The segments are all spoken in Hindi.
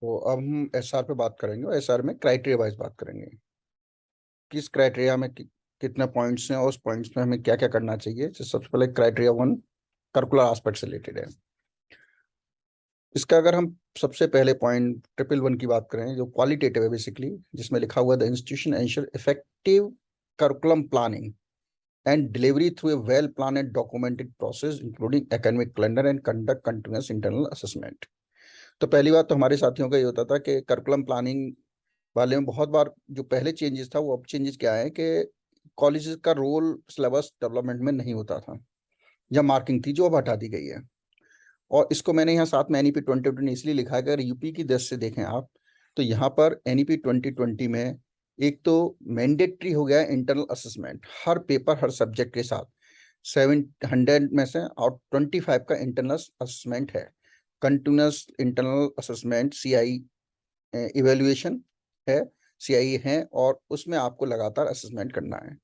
तो अब हम एसआर पे बात करेंगे और एसआर में क्राइटेरिया वाइज बात करेंगे। किस क्राइटेरिया में कितने पॉइंट्स हैं और उस पॉइंट्स में हमें क्या क्या करना चाहिए। जैसे सबसे पहले क्राइटेरिया वन करिकुलर एस्पेक्ट से रिलेटेड है। इसका अगर हम सबसे पहले पॉइंट ट्रिपल वन की बात करें जो क्वालिटेटिव है बेसिकली, जिसमें लिखा हुआ the institution ensure effective curriculum planning and delivery through a well-planned and documented process, including academic calendar and conduct continuous internal assessment। तो पहली बात तो हमारे साथियों का ये होता था कि करिकुलम प्लानिंग वाले में बहुत बार जो पहले चेंजेस था वो अब चेंजेस क्या है कि कॉलेजेस का रोल सिलेबस डेवलपमेंट में नहीं होता था या मार्किंग थी जो अब हटा दी गई है। और इसको मैंने यहाँ साथ में एनईपी 2020 इसलिए लिखा है कि अगर यूपी की दृष्टि से देखें आप तो यहाँ पर एनईपी 2020 में एक तो मैंडेटरी हो गया इंटरनल असेसमेंट हर पेपर हर सब्जेक्ट के साथ 700 में से और 25 का इंटरनल असेसमेंट है। Continuous internal assessment CI evaluation है, सीआई है और उसमें आपको लगातार असेसमेंट करना है।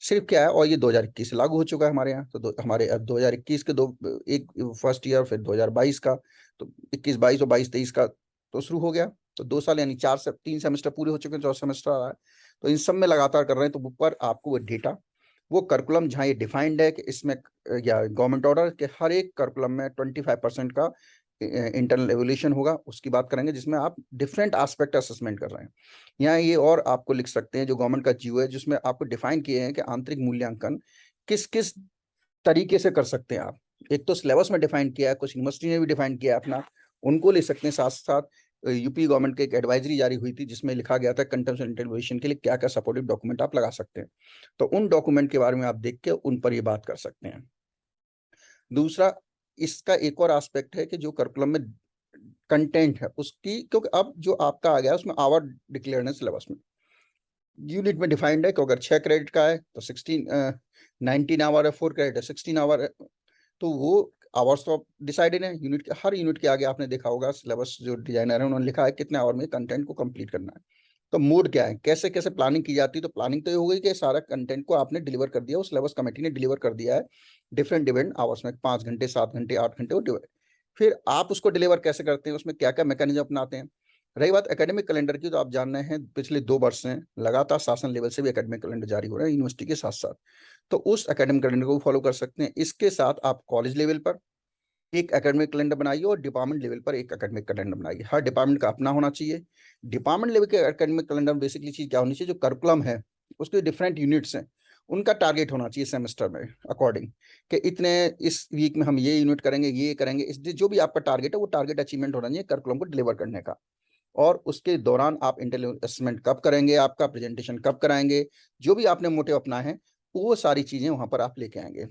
सिर्फ क्या है, और ये 2021 से लागू हो चुका है हमारे यहाँ। तो हमारे अब 2021 के दो एक फर्स्ट ईयर फिर 2022 का, तो 21-22 और 22-23 का तो शुरू हो गया। तो 2 साल यानी 3 सेमेस्टर पूरे हो चुके हैं, 4 सेमेस्टर आ रहा है। तो इन सब में लगातार कर रहे हैं। तो ऊपर आपको वो डेटा वो करिकुलम जहाँ ये डिफाइंड है कि इसमें या गवर्नमेंट ऑर्डर के हर एक करिकुलम में 25% का इंटरनल एवोल्यूशन होगा, उसकी बात करेंगे जिसमें आप डिफरेंट एस्पेक्ट असेसमेंट कर रहे हैं। यहाँ ये और आपको लिख सकते हैं जो गवर्नमेंट का जीओ है जिसमें आपको डिफाइन किए हैं कि आंतरिक मूल्यांकन किस किस तरीके से कर सकते हैं आप। एक तो सिलेबस में डिफाइन किया है, कुछ यूनिवर्सिटी ने भी डिफाइन किया है अपना, उनको ले सकते हैं। साथ साथ यूपी गवर्नमेंट की एक एडवाइजरी जारी हुई थी जिसमें लिखा गया था कंटेम्प्ट इंटरवेंशन के लिए क्या क्या सपोर्टिव डॉक्यूमेंट आप लगा सकते हैं। तो उन डॉक्यूमेंट के बारे में आप देख के उन पर ये बात कर सकते हैं। दूसरा, इसका एक और एस्पेक्ट है कि जो करिकुलम में कंटेंट है उसकी, क्योंकि अब जो आपका आ गया उसमें आवर डिक्लेयर्ड है सिलेबस में, यूनिट में डिफाइंड है कि अगर 6 क्रेडिट का है तो 19 आवर है, 4 क्रेडिट है 16 आवर है। तो वो आवर्स तो डिसाइडेड है यूनिट के, हर यूनिट के आगे आपने देखा होगा सिलेबस जो डिजाइनर है उन्होंने लिखा है कितने आवर में कंटेंट को कंप्लीट करना है। तो मोड क्या है, कैसे कैसे प्लानिंग की जाती है। तो प्लानिंग तो ये हो गई कि सारा कंटेंट को आपने डिलीवर कर दिया, वो सिलेबस कमेटी ने डिलीवर कर दिया है डिफरेंट डिफरेंट आवर्स में, 5 घंटे 7 घंटे 8 घंटे वो डिलीवर। फिर आप उसको डिलीवर कैसे करते हैं, उसमें क्या क्या मैकेनिज्म अपनाते हैं। रही बात एकेडमिक कैलेंडर की, तो आप जान रहे हैं पिछले 2 वर्ष से लगातार शासन लेवल से भी एकेडमिक कैलेंडर जारी हो रहा है यूनिवर्सिटी के साथ साथ। तो उस एकेडमिक कैलेंडर को फॉलो कर सकते हैं। इसके साथ आप कॉलेज लेवल पर एक एकेडमिक कैलेंडर बनाइए और डिपार्टमेंट लेवल पर एक एकेडमिक कैलेंडर बनाइए। हर डिपार्टमेंट का अपना होना चाहिए। डिपार्टमेंट लेवल के एकेडमिक कैलेंडर में बेसिकली चीज क्या होनी चाहिए, जो करिकुलम है उसके डिफरेंट यूनिट्स हैं उनका टारगेट होना चाहिए सेमेस्टर में अकॉर्डिंग, कि इतने इस वीक में हम ये यूनिट करेंगे ये करेंगे। इस जो भी आपका टारगेट है वो टारगेट अचीवमेंट होना चाहिए करिकुलम को डिलीवर करने का। और उसके दौरान आप इंटरनल असेसमेंट कब करेंगे, आपका प्रेजेंटेशन कब कराएंगे, जो भी आपने मोटिव अपना है वो सारी चीजें वहां पर आप लेके आएंगे।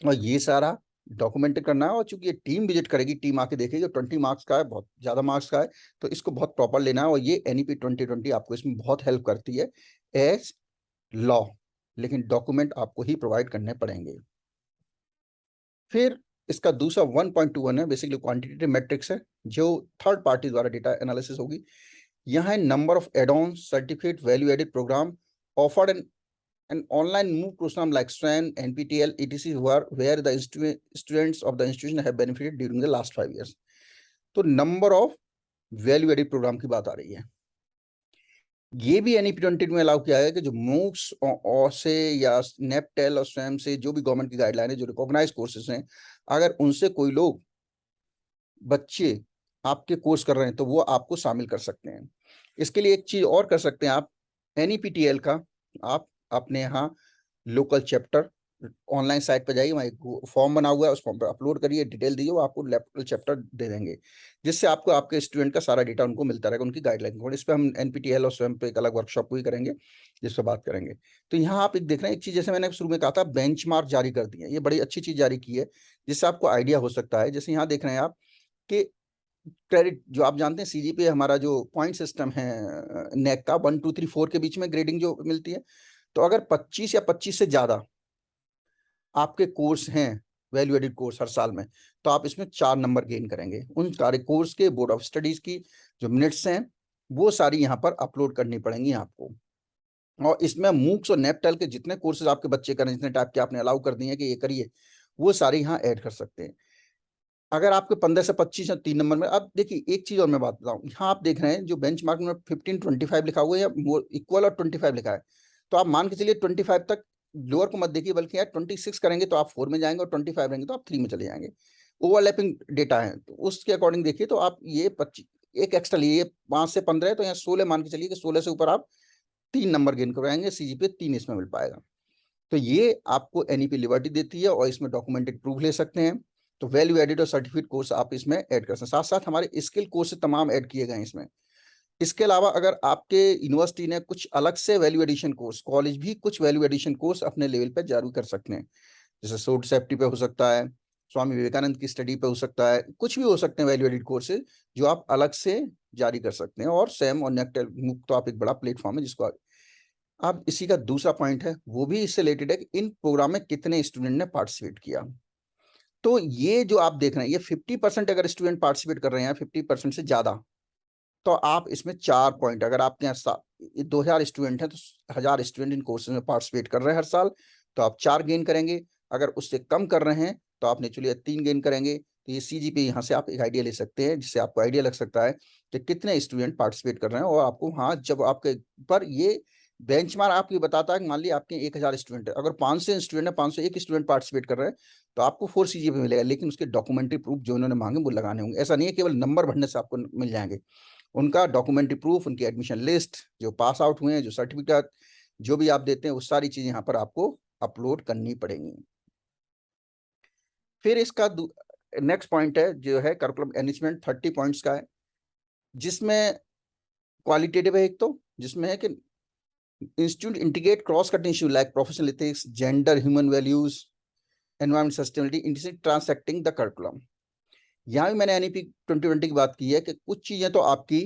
और ये सारा डॉक्यूमेंट करना है। और चूंकि ये टीम विजिट करेगी, टीम आके देखेगी, 20 मार्क्स का है, बहुत ज्यादा मार्क्स का है, तो इसको बहुत प्रॉपर लेना है। और ये एनईपी 2020 आपको इसमें बहुत हेल्प करती है एज लॉ, लेकिन डॉक्यूमेंट आपको ही प्रोवाइड करने पड़ेंगे। फिर इसका दूसरा 1.21 है, बेसिकली क्वांटिटेटिव मैट्रिक्स है जो थर्ड पार्टी द्वारा डेटा एनालिसिस होगी। यहाँ number of add on certificate value added program offered an an online MOOC program like SWAN, NPTEL, etc. where the students of the institution have benefited during the last 5 years। तो number of value added program की बात आ रही है। ये भी एनईपी 20 में अलाउ किया है कि जो मूक्स से या नेपटेल और स्वयं से जो भी गवर्नमेंट की गाइडलाइन है, जो रिकॉग्नाइज कोर्सेज हैं, अगर उनसे कोई लोग बच्चे आपके कोर्स कर रहे हैं तो वो आपको शामिल कर सकते हैं। इसके लिए एक चीज और कर सकते हैं आप, एनईपीटीएल का आप अपने यहाँ लोकल चैप्टर ऑनलाइन साइट पर जाइए, वहाँ एक फॉर्म बना हुआ है, उस फॉर्म पर अपलोड करिए, डिटेल दीजिए, वो आपको लोकल चैप्टर दे देंगे जिससे आपको आपके स्टूडेंट का सारा डेटा उनको मिलता रहेगा, उनकी गाइडलाइन को। इस पर हम एनपीटीएल और स्वयं पे एक अलग वर्कशॉप भी करेंगे जिस पर बात करेंगे। तो यहाँ आप एक देख रहे हैं एक चीज, जैसे मैंने शुरू में कहा था बेंचमार्क जारी कर दिए, ये बड़ी अच्छी चीज जारी की है जिससे आपको आइडिया हो सकता है। जैसे यहाँ देख रहे हैं आप कि क्रेडिट जो आप जानते हैं सीजीपीए हमारा जो पॉइंट सिस्टम है नेक का 1 2 3 4 के बीच में ग्रेडिंग जो मिलती है। तो अगर 25 या 25 से ज्यादा आपके कोर्स हैं वैल्यू एडेड कोर्स हर साल में, तो आप इसमें 4 नंबर गेन करेंगे। उन सारे कोर्स के बोर्ड ऑफ स्टडीज की जो मिनट्स हैं वो सारी यहाँ पर अपलोड करनी पड़ेंगी आपको। और इसमें मूक्स और नेपटेल के जितने कोर्सेज आपके बच्चे करें, जितने टाइप के आपने अलाउ कर दिए हैं कि ये करिए, वो सारे यहाँ ऐड कर सकते हैं। अगर आपके 15 से 25 या 3 नंबर में, अब देखिए एक चीज और मैं बात बताऊं, यहाँ आप देख रहे हैं जो बेंचमार्क में 15-25 लिखा हुआ है या इक्वल और 25 लिखा है, तो आप मान के चलिए 25 तक लोअर को मत देखिए, बल्कि यार 26 करेंगे तो आप 4 में जाएंगे और 25 रहेंगे तो आप 3 में चले जाएंगे। ओवरलैपिंग डेटा है तो उसके अकॉर्डिंग देखिए, तो आप ये 25 एक एक्स्ट्रा लिए, ये 5 से 15 है तो यहाँ 16 मान के चलिए कि 16 से ऊपर आप 3 नंबर गेन कराएंगे, सीजीपीए 3 इसमें मिल पाएगा। तो ये आपको एनईपी लिबर्टी देती है और इसमें डॉक्यूमेंटेड प्रूफ ले सकते हैं। तो वैल्यू एडिड और सर्टिफिकेट कोर्स आप इसमें ऐड कर सकते हैं, साथ साथ हमारे स्किल कोर्स तमाम ऐड किए गए हैं इसमें। इसके अलावा अगर आपके यूनिवर्सिटी ने कुछ अलग से वैल्यू एडिशन कोर्स, कॉलेज भी कुछ वैल्यू एडिशन कोर्स अपने लेवल पे जारी कर सकते हैं, जैसे सोड सेफ्टी पे हो सकता है, स्वामी विवेकानंद की स्टडी पे हो सकता है, कुछ भी हो सकते हैं वैल्यू एडिड कोर्सेज जो आप अलग से जारी कर सकते हैं। और सैम और नेक्टर मुक्त तो आप एक बड़ा प्लेटफॉर्म है जिसको अब इसी का दूसरा पॉइंट है, वो भी इससे रिलेटेड है कि इन प्रोग्राम में कितने स्टूडेंट ने पार्टिसिपेट किया। तो ये जो आप देख रहे हैं, ये 50% अगर स्टूडेंट पार्टिसिपेट कर रहे हैं 50% से ज्यादा, तो आप इसमें 4 पॉइंट, अगर आपके यहाँ 2000 स्टूडेंट हैं तो 1000 स्टूडेंट इन कोर्सेज में पार्टिसिपेट कर रहे हैं हर साल, तो आप 4 गेन करेंगे। अगर उससे कम कर रहे हैं तो आप नेचुरली 3 गेन करेंगे। तो ये सीजीपी यहाँ से आप एक आइडिया ले सकते हैं, जिससे आपको आइडिया लग सकता है कि कितने स्टूडेंट पार्टिसिपेट कर रहे हैं। और आपको हाँ, जब आपके पर ये बेंचमार्क आपको बताता है कि मान लीजिए आपके 1000 स्टूडेंट है, अगर 500 स्टूडेंट है, 501 स्टूडेंट पार्टिसिपेट कर रहे हैं, तो आपको 4 सीजीपी मिलेगा, लेकिन उसके डॉक्यूमेंट्री प्रूफ जो इन्होंने मांगे वो लगाने होंगे। ऐसा नहीं है केवल नंबर भरने से आपको मिल जाएंगे, उनका डॉक्यूमेंट्री प्रूफ, उनकी एडमिशन लिस्ट, जो पास आउट हुए हैं, जो सर्टिफिकेट जो भी आप देते हैं, वो सारी चीजें यहाँ पर आपको अपलोड करनी पड़ेंगी। फिर इसका नेक्स्ट पॉइंट है जो है करिकुलम एनरिचमेंट, 30 पॉइंट्स का है, जिसमें क्वालिटेटिव है एक, तो जिसमें है कि institute integrate cross cutting issue like professional ethics, gender, human values, environment sustainability in transacting the curriculum. यहाँ भी मैंने एनईपी 2020 की बात की है कि कुछ चीजें तो आपकी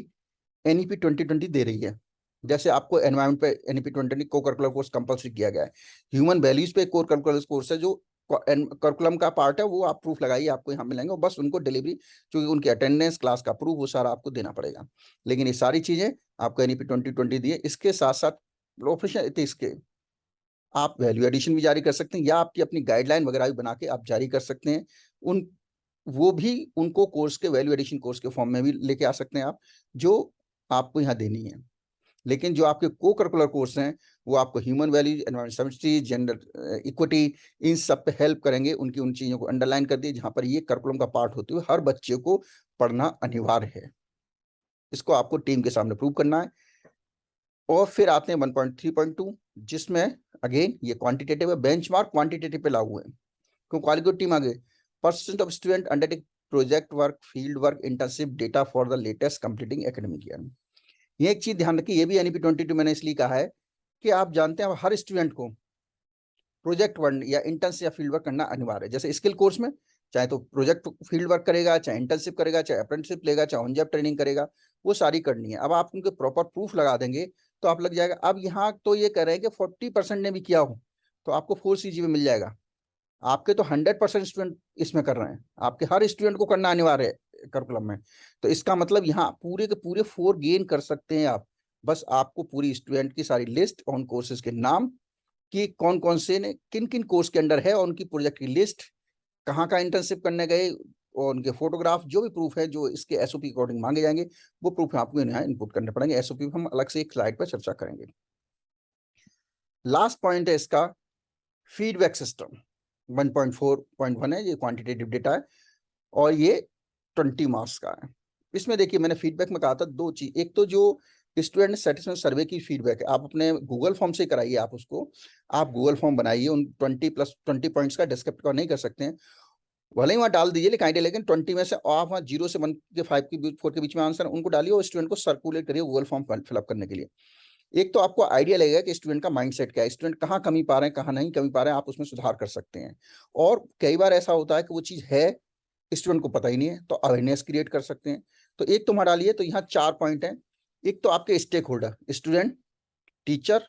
एनईपी 2020 दे रही है, जैसे आपको एनवायरमेंट पे एनईपी 2020 को करिकुलर कोर्स कंपलसरी किया गया है। ह्यूमन वैल्यूज पे कोर करिकुलर कोर्स है जो करिकुलम का पार्ट है, वो आप प्रूफ लगाइए, आपको यहाँ मिलेंगे, और बस उनको डिलीवरी, क्योंकि उनकी अटेंडेंस, क्लास का प्रूफ, वो सारा आपको देना पड़ेगा। लेकिन ये सारी चीजें आपको एनईपी 2020 दी है। इसके साथ साथ प्रोफेशनल एथिक्स के आप वैल्यू एडिशन भी जारी कर सकते हैं, या आपकी अपनी गाइडलाइन वगैरह भी बना के आप जारी कर सकते हैं। उन वो भी उनको कोर्स के वैल्यू एडिशन कोर्स के फॉर्म में भी लेके आ सकते हैं आप, जो आपको यहाँ देनी है। लेकिन जो आपके को करिकुलर कोर्स हैं वो आपको human values, environment, gender equity, इन सब पे हेल्प करेंगे। उनकी उन चीजों को अंडरलाइन कर दिए जहां पर ये करिकुलम का पार्ट होते हुए हर बच्चे को पढ़ना अनिवार्य है। इसको आपको टीम के सामने प्रूव करना है। और फिर आते हैं 1.3.2, जिसमें अगेन ये क्वांटिटेटिव है, बेंचमार्क क्वांटिटेटिव पे लागू है। क्यों क्वालिटेटिव टीम आगे, percent of student undertake project work, field work, internship data for the latest completing academic year. ये एक चीज ध्यान रखिए, ये भी एनईपी 22 मैंने इसलिए कहा है कि आप जानते हैं हर स्टूडेंट को प्रोजेक्ट वर्क या इंटर्नशिप या फील्ड वर्क करना अनिवार्य है। जैसे स्किल कोर्स में चाहे तो प्रोजेक्ट फील्ड वर्क करेगा, चाहे इंटर्नशिप करेगा, चाहे अप्रेंटिसशिप लेगा, चाहे ऑन जॉब ट्रेनिंग करेगा, वो सारी करनी है। अब आप उनके प्रॉपर प्रूफ लगा देंगे तो आप लग जाएगा। अब यहाँ तो ये कह रहे हैं कि 40% ने भी किया हो तो आपको 4 सीजीपी मिल जाएगा। आपके तो 100% स्टूडेंट इसमें कर रहे हैं, आपके हर स्टूडेंट को करना अनिवार्य है करिकुलम में। तो इसका मतलब यहाँ पूरे के पूरे 4 गेन कर सकते हैं आप। बस आपको पूरी स्टूडेंट की सारी लिस्ट, ऑन कोर्सेज के नाम, कि कौन कौन से ने किन किन कोर्स के अंडर है, और उनकी प्रोजेक्ट की लिस्ट, कहाँ का इंटर्नशिप करने गए, और उनके फोटोग्राफ, जो भी प्रूफ है जो इसके एसओपी अकॉर्डिंग मांगे जाएंगे, वो प्रूफ आपको यहाँ इनपुट करने पड़ेंगे। एसओपी हम अलग से एक स्लाइड पर चर्चा करेंगे। लास्ट पॉइंट है इसका फीडबैक सिस्टम, 1.4.1 है, ये क्वांटिटेटिव डेटा है और ये 20 मार्क्स का है। इसमें देखिए मैंने फीडबैक में कहा था 2 चीज, एक तो जो स्टूडेंट सेटिस्फेक्शन सर्वे की फीडबैक है, आप अपने गूगल फॉर्म से कराइए, आप उसको आप गूगल फॉर्म बनाइए, उन 20 पॉइंट्स का डिस्क्रिप्टिव नहीं कर सकते हैं, भले ही वहाँ डाल दीजिए लेकिन आइडिया, लेकिन 20 में से आप वहाँ 0 से 1 के 5 के बीच 4 के बीच में आंसर उनको डालिए और स्टूडेंट को सर्कुलेट करिए गूगल फॉर्म फिलअप करने के लिए। एक तो आपको आइडिया लगेगा कि स्टूडेंट का माइंडसेट क्या है, स्टूडेंट कहाँ कमी पा रहे हैं, कहाँ नहीं कमी पा रहे हैं, आप उसमें सुधार कर सकते हैं। और कई बार ऐसा होता है कि वो चीज़ है स्टूडेंट को पता ही नहीं है, तो अवेयरनेस क्रिएट कर सकते हैं। तो एक तो हमारा डालिए, तो यहाँ 4 पॉइंट हैं। एक तो आपके stakeholder, student, teacher,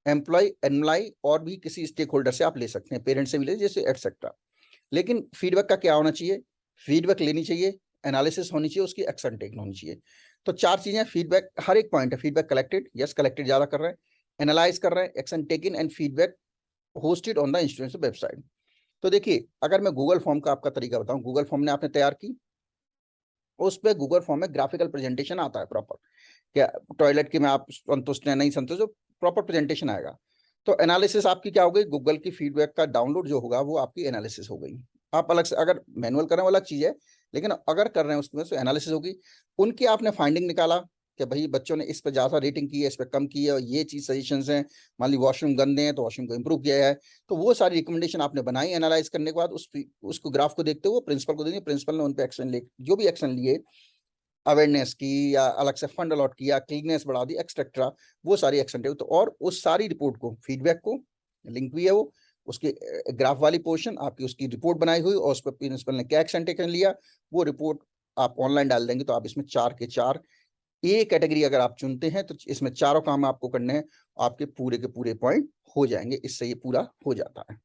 employ और भी किसी स्टेक होल्डर से आप ले सकते हैं, पेरेंट्स से भी ले, जैसे एटसेट्रा। लेकिन फीडबैक का क्या होना चाहिए, फीडबैक लेनी चाहिए, एनालिसिस होनी चाहिए, उसकी एक्शन टेकन होनी चाहिए। तो 4 चीजें फीडबैक, हर एक पॉइंट है। फीडबैक कलेक्टेड, यस कलेक्टेड ज्यादा कर रहे हैं, एनालाइज कर रहे हैं, action taken and feedback hosted on the institution website. तो देखिए, अगर मैं गूगल फॉर्म का आपका तरीका बताऊं, गूगल फॉर्म ने आपने तैयार की, उस पे गूगल फॉर्म में ग्राफिकल प्रेजेंटेशन आता है प्रॉपर, क्या टॉयलेट की में आप संतुष्ट हैं नहीं संतुष्ट, जो प्रॉपर प्रेजेंटेशन आएगा। तो एनालिसिस आपकी क्या हो गई, गूगल की फीडबैक का डाउनलोड जो होगा वो आपकी एनालिसिस हो गई। आप अलग से अगर मैनुअल कर रहे हो अलग चीज है, लेकिन अगर कर रहे हैं उसमें तो एनालिसिस होगी। उनकी आपने फाइंडिंग निकाला कि भाई बच्चों ने इस पर ज्यादा रेटिंग की है, इस पर कम की है, और ये चीज सजेशंस हैं, मान ली वॉशरूम गंदे हैं तो वॉशरूम को इंप्रूव किया है। तो वो सारी रिकमेंडेशन आपने बनाई, एनालाइज करने के बाद उसको ग्राफ को देखते हुए प्रिंसिपल को देंगे, प्रिंसिपल ने उन पर एक्शन ले, जो भी एक्शन लिए, अवेयरनेस की या अलग से फंड अलॉट किया, क्लीननेस बढ़ा दी, एक्सेट्रा, वो सारी एक्शन टेबल। तो और उस सारी रिपोर्ट को, फीडबैक को, लिंक भी है वो, उसके ग्राफ वाली पोर्शन आपकी, उसकी रिपोर्ट बनाई हुई, और उस पर प्रिंसिपल ने क्या एक्शन टेकन लिया, वो रिपोर्ट आप ऑनलाइन डाल देंगे। तो आप इसमें 4 के 4 ए कैटेगरी अगर आप चुनते हैं तो इसमें चारों काम आपको करने हैं, आपके पूरे के पूरे पॉइंट हो जाएंगे, इससे ये पूरा हो जाता है।